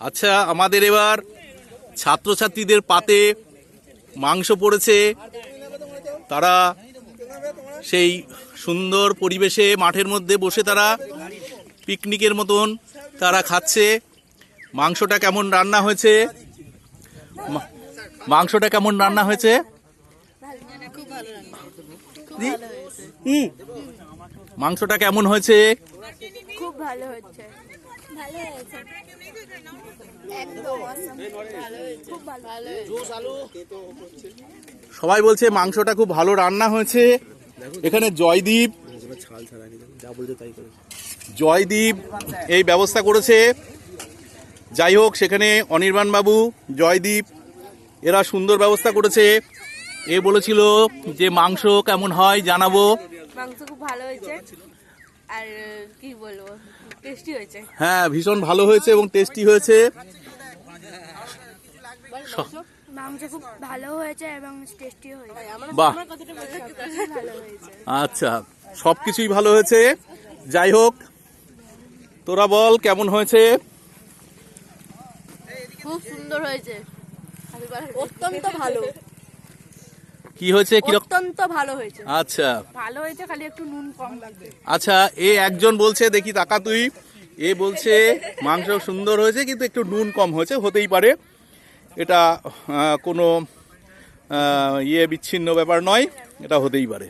আচ্ছা, আমাদের এবার ছাত্রছাত্রীদের পাতে মাংস পড়েছে। তারা সেই সুন্দর পরিবেশে মাঠের মধ্যে বসে তারা পিকনিকের মতন তারা খাচ্ছে। মাংসটা কেমন রান্না হয়েছে? মাংসটা কেমন রান্না হয়েছে? মাংসটা কেমন হয়েছে? খুব ভালো হচ্ছে। ভালো হয়েছে। একদম খুব ভালো। সবাই বলছে মাংসটা খুব ভালো রান্না হয়েছে। এখানে জয়দীপ এই ব্যবস্থা করেছে। যাই হোক, সেখানে অনির্বাণ বাবু, জয়দীপ এরা সুন্দর ব্যবস্থা করেছে। এ বলেছিল যে মাংস কেমন হয় জানাবো। মাংস খুব ভালো হয়েছে আর কি বলবো, টেস্টি হয়েছে। হ্যাঁ, ভীষণ ভালো হয়েছে এবং টেস্টি হয়েছে। মাংস খুব ভালো হয়েছে এবং টেস্টি হয়েছে। বাহ, আচ্ছা, সবকিছুই ভালো হয়েছে। যাই হোক, তোরা বল কেমন হয়েছে? খুব সুন্দর হয়েছে, অত্যন্ত ভালো। কি হয়েছে? অত্যন্ত ভালো হয়েছে। আচ্ছা ভালো হয়েছে, খালি একটু নুন কম লাগবে। আচ্ছা, এ একজন বলছে, দেখি তাকা তুই। এ বলছে মাংস সুন্দর হয়েছে কিন্তু একটু নুন কম হয়েছে, হতেই পারে। এটা কোনো বিচ্ছিন্ন ব্যাপার নয়, এটা হতেই পারে।